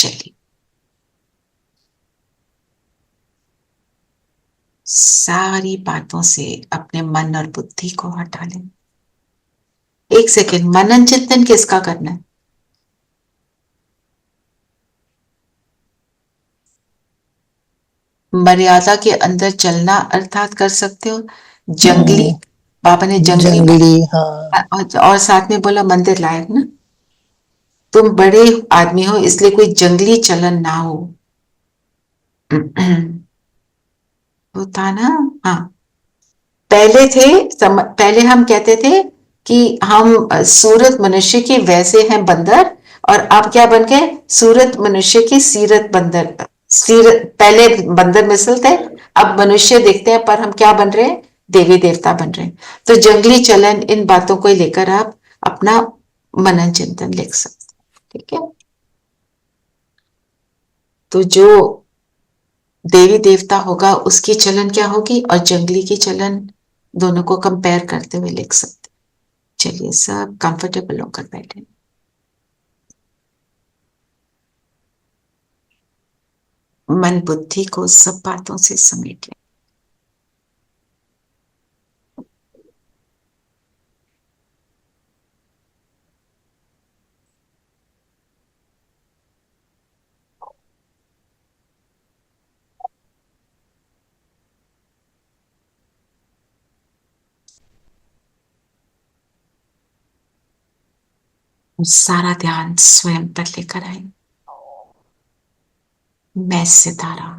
चलिए, सारी बातों से अपने मन और बुद्धि को हटा लें। एक सेकेंड, मनन चिंतन किसका करना है? मर्यादा के अंदर चलना अर्थात कर सकते हो जंगली। पापा ने जंगली जंगली, हाँ। और साथ में बोला मंदिर लायक ना। तुम बड़े आदमी हो इसलिए कोई जंगली चलन ना हो। होता ना। हाँ, पहले थे पहले हम कहते थे कि हम सूरत मनुष्य के वैसे हैं बंदर, और अब क्या बन गए? सूरत मनुष्य की सीरत बंदर। सीरत, पहले बंदर मिसल थे, अब मनुष्य दिखते हैं पर हम क्या बन रहे हैं? देवी देवता बन रहे हैं। तो जंगली चलन, इन बातों को लेकर आप अपना मनन चिंतन लिख सकते हैं। ठीक है। तो जो देवी देवता होगा उसकी चलन क्या होगी और जंगली की चलन, दोनों को कंपेयर करते हुए लिख सकते हैं। चलिए, सब कंफर्टेबल होकर बैठे, मन बुद्धि को सब बातों से समेट लें। सारा ध्यान स्वयं पर लेकर आए। मैं सितारा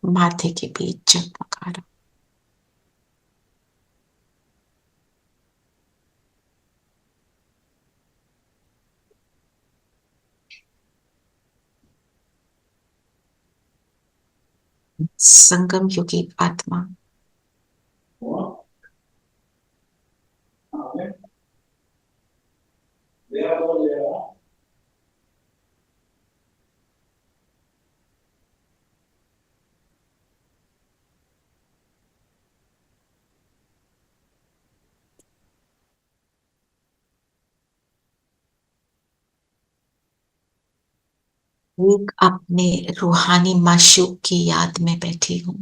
माथे के बीच जगमगा रहा हूं। संगम युगी आत्मा एक अपने रूहानी माशूक की याद में बैठी हूं।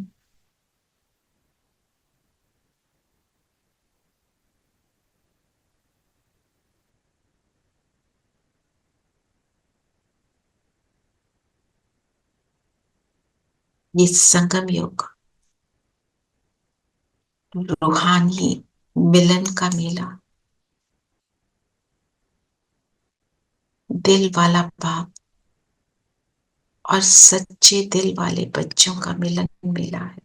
ये संगम युग रूहानी मिलन का मेला, दिल वाला बाप और सच्चे दिल वाले बच्चों का मिलन मेला है।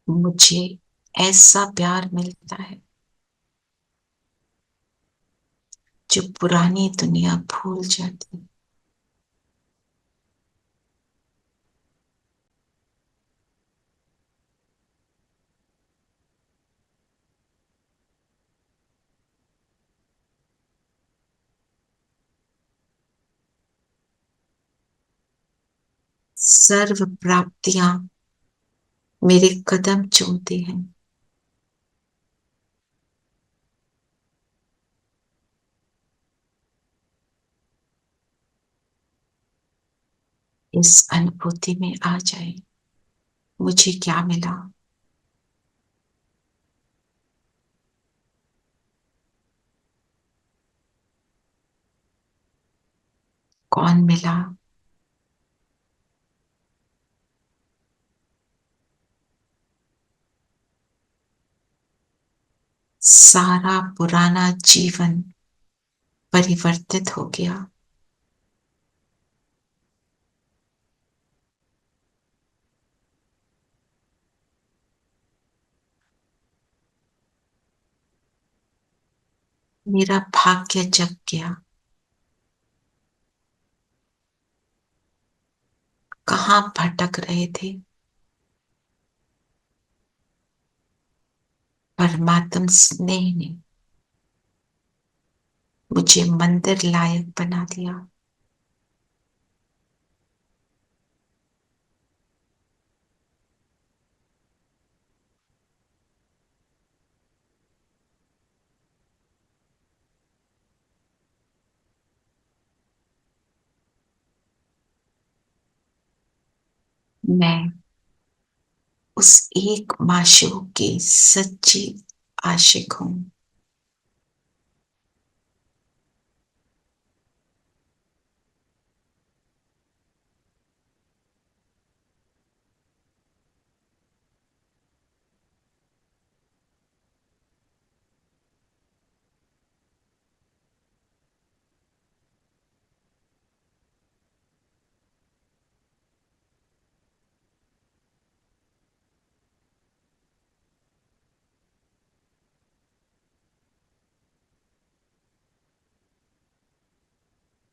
मुझे ऐसा प्यार मिलता है जो पुरानी दुनिया भूल जाती है। सर्व प्राप्तियां मेरे कदम चूमती हैं। इस अनुभूति में आ जाए, मुझे क्या मिला? कौन मिला? सारा पुराना जीवन परिवर्तित हो गया। मेरा भाग्य जग गया। कहाँ भटक रहे थे? परमात्म स्नेह ने मुझे मंदिर लायक बना दिया। मैं उस एक माशूक की सच्ची आशिक हूं।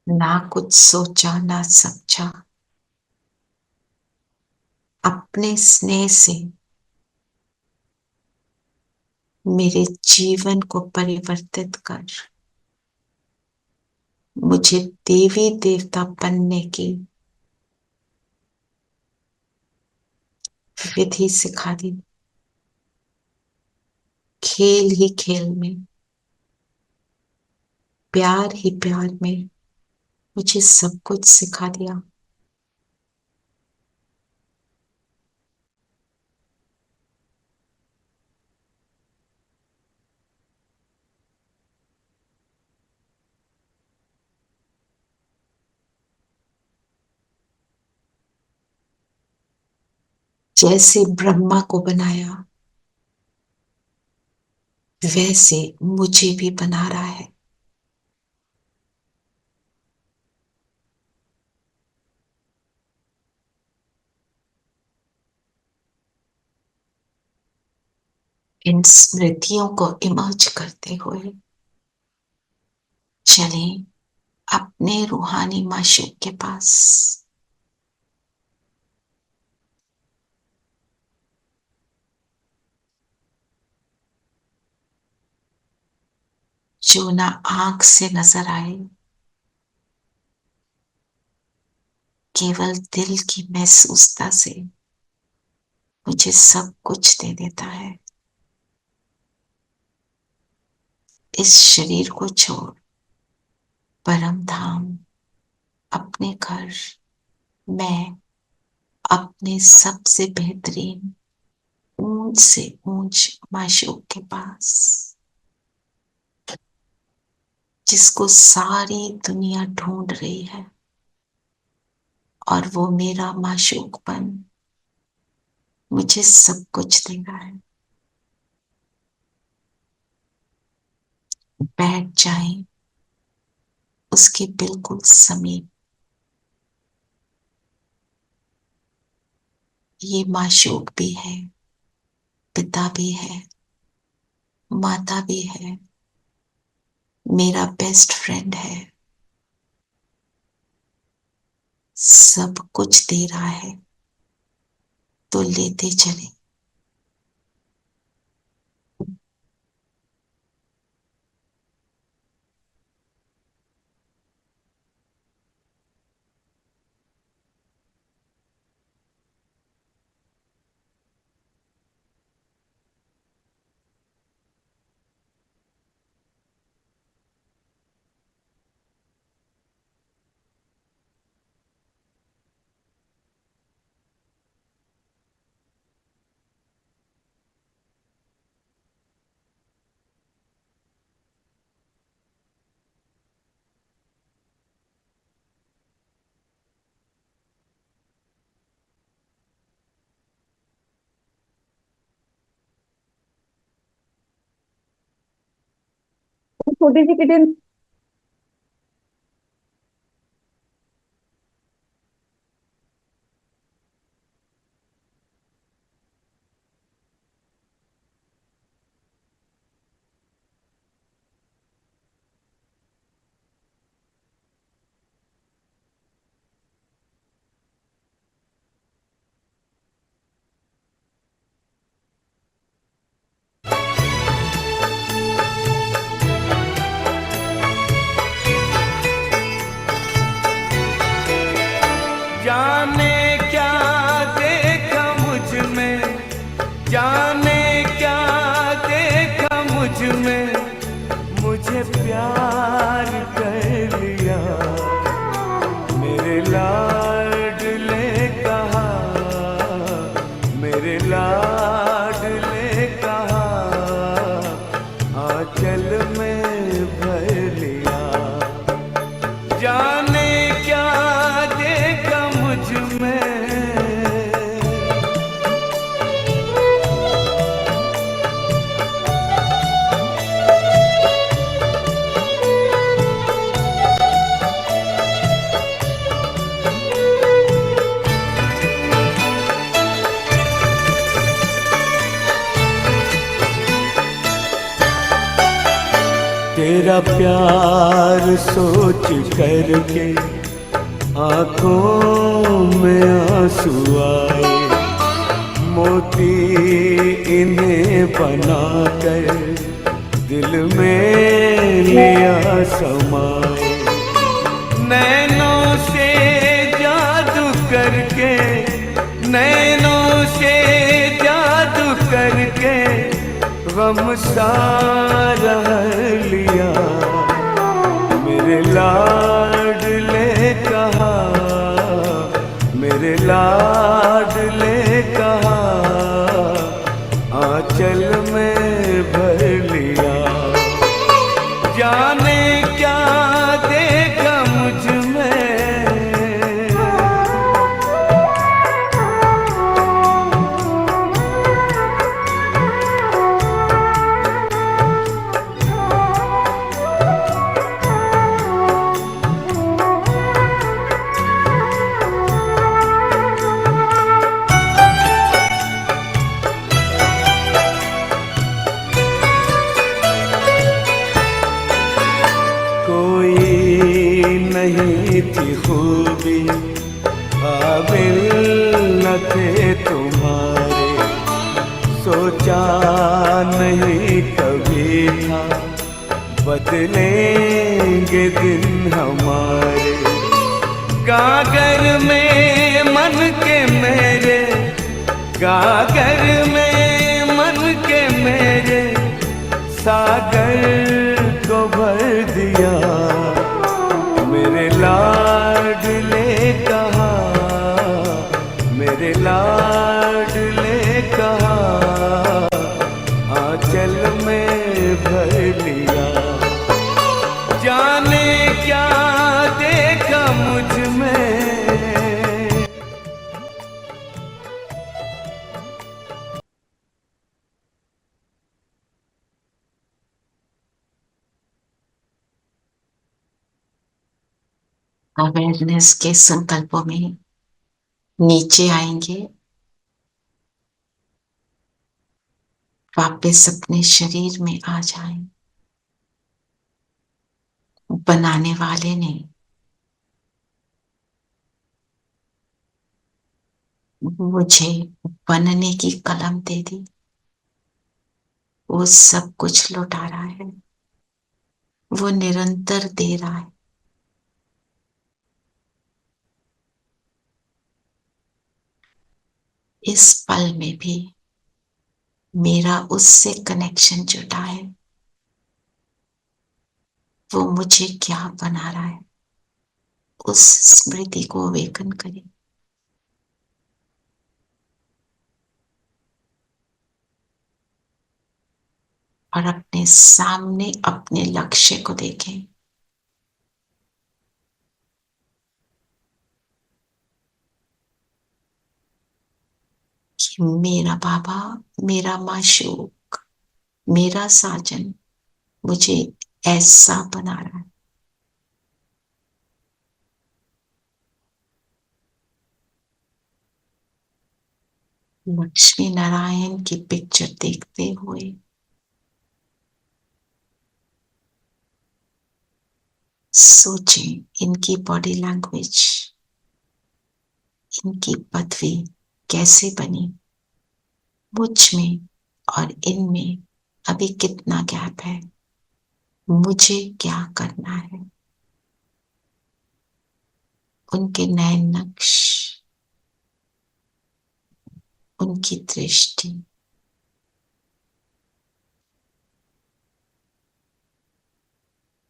ना कुछ सोचा ना समझा, अपने स्नेह से मेरे जीवन को परिवर्तित कर मुझे देवी देवता बनने की विधि सिखा दी। खेल ही खेल में, प्यार ही प्यार में मुझे सब कुछ सिखा दिया। जैसे ब्रह्मा को बनाया वैसे मुझे भी बना रहा है। इन स्मृतियों को इमर्ज करते हुए चलें अपने रूहानी माशूक के पास, जो ना आंख से नजर आए, केवल दिल की महसूसता से मुझे सब कुछ दे देता है। इस शरीर को छोड़ परम धाम, अपने घर, मैं अपने सबसे बेहतरीन ऊंच से ऊंच माशूक के पास, जिसको सारी दुनिया ढूंढ रही है और वो मेरा माशूक बन मुझे सब कुछ दे रहा है। बैठ जाएं उसके बिल्कुल समीप। ये माशूक भी है, पिता भी है, माता भी है, मेरा बेस्ट फ्रेंड है, सब कुछ दे रहा है, तो लेते चले। छोटी सी किटन। जाने क्या देखा मुझ में, जाने क्या देखा मुझ में, मुझे प्यार कर लिया मेरे लाडले कहा। मेरे लाडले कहा आंचल में भर लिया। जाने क्या देखा मुझ में, तेरा प्यार सोच करके आंखों में आंसू आए। मोती इन्हें बनाकर दिल में लिया समाए। नैनों से जादू करके, नैनों से जादू करके गम सारा लिया। मेरे लाडले कहा, मेरे लाडले कहा आंचल में भर लिया। जाने क्या देखा मुझ में, नहीं थी खूबी काबिल न थे तुम्हारे। सोचा नहीं कभी था बदलेंगे दिन हमारे। गागर में मन के मेरे, गागर में मन के मेरे सागर को भर दिया। मेरे लाडले कहा, मेरे लाडले कहा आंचल में भर लिया। जाने क्या देखा मुझ में, अवेयरनेस के संकल्पों में नीचे आएंगे, वापस अपने शरीर में आ जाएं। बनाने वाले ने मुझे बनने की कलम दे दी, वो सब कुछ लौटा रहा है, वो निरंतर दे रहा है। इस पल में भी मेरा उससे कनेक्शन जुटा है। वो मुझे क्या बना रहा है, उस स्मृति को अवेकन करें। और अपने सामने अपने लक्ष्य को देखें। कि मेरा बाबा, मेरा माशूक, मेरा साजन मुझे ऐसा बना रहा है। लक्ष्मी नारायण की पिक्चर देखते हुए सोचें, इनकी बॉडी लैंग्वेज, इनकी पदवी कैसे बनी, मुझ में और इनमें अभी कितना गैप है, मुझे क्या करना है। उनके नए नक्श, उनकी दृष्टि,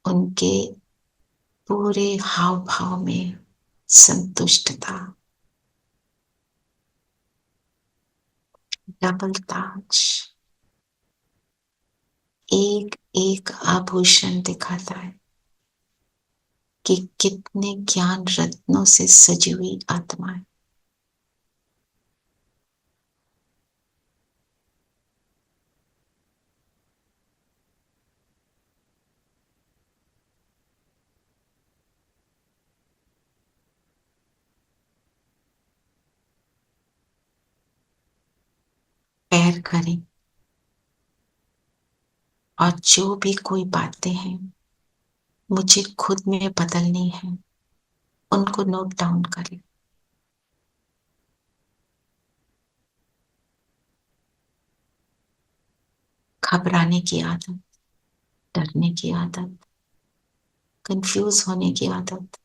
उनके पूरे हाव भाव में संतुष्टता, डबल ताज एक एक आभूषण दिखाता है कि कितने ज्ञान रत्नों से सजी हुई आत्मा है। पैर करें और जो भी कोई बातें हैं मुझे खुद में बदलनी है, उनको नोट डाउन करें। घबराने की आदत, डरने की आदत, कंफ्यूज होने की आदत,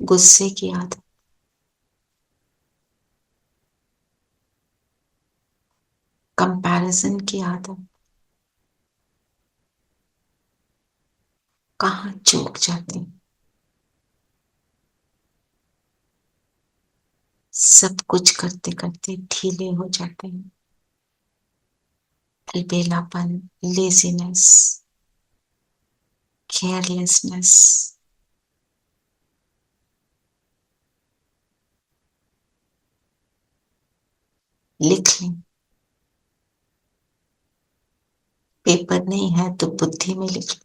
गुस्से की आदत, कंपैरिजन की आदत कहाँ चूक जाते हैं। सब कुछ करते करते ढीले हो जाते हैं। अलबेलापन, लेजीनेस, केयरलेसनेस। लिख लें, पेपर नहीं है तो बुद्धि में लिख लें।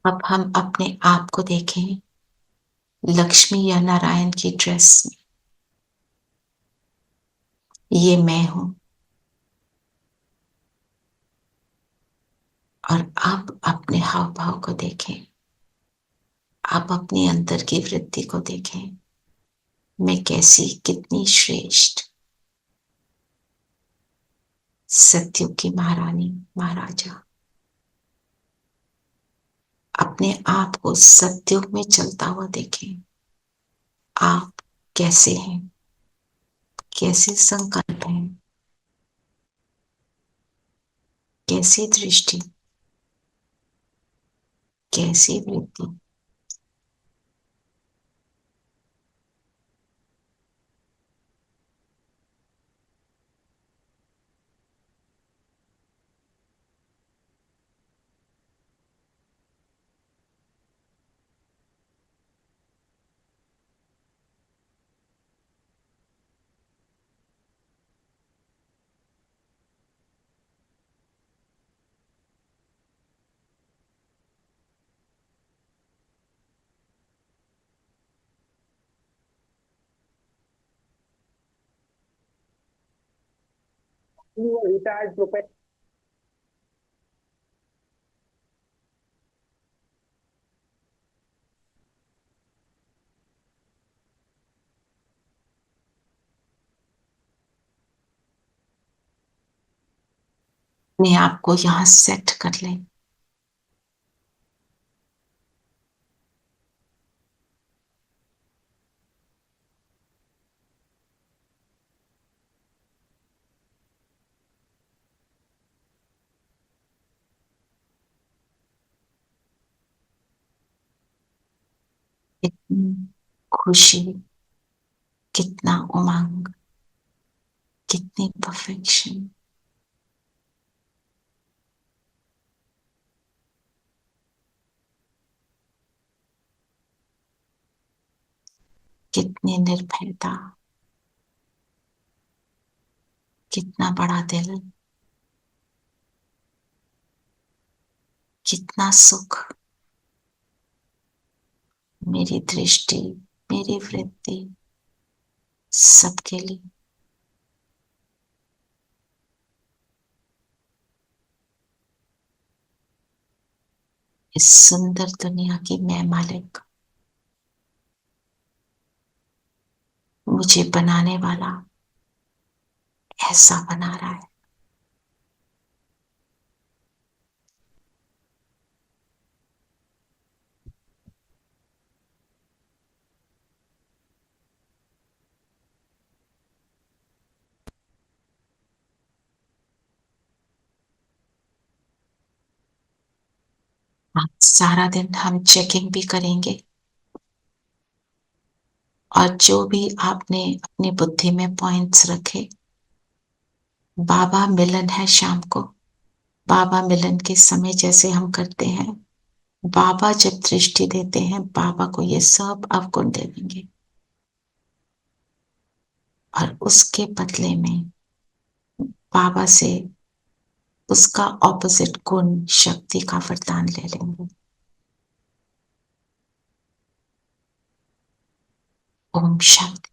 अब हम अपने आप को देखें लक्ष्मी या नारायण की ड्रेस में। ये मैं हूं। और अब अपने हाव भाव को देखें। आप अपने अंदर की वृद्धि को देखें। मैं कैसी, कितनी श्रेष्ठ, सत्युग की महारानी, महाराजा। अपने आप को सत्युग में चलता हुआ देखें। आप कैसे हैं, कैसे संकल्प हैं, कैसी दृष्टि, कैसी वृद्धि। रिटायर्ड प्रोफेसर अपने आप को यहां सेट कर लें। कितनी खुशी, कितना उमंग, कितनी परफेक्शन, कितनी निर्भयता, कितना बड़ा दिल, कितना सुख। मेरी दृष्टि, मेरी वृत्ति सबके लिए। इस सुंदर दुनिया की मैं मालिक, मुझे बनाने वाला ऐसा बना रहा है। आज सारा दिन हम चेकिंग भी करेंगे और जो भी आपने अपनी बुद्धि में पॉइंट्स रखे, बाबा मिलन है शाम को, बाबा मिलन के समय जैसे हम करते हैं, बाबा जब दृष्टि देते हैं, बाबा को ये सब अवगुण दे देंगे और उसके बदले में बाबा से उसका ऑपोजिट गुण शक्ति का वरदान ले लेंगे। ओम शांति।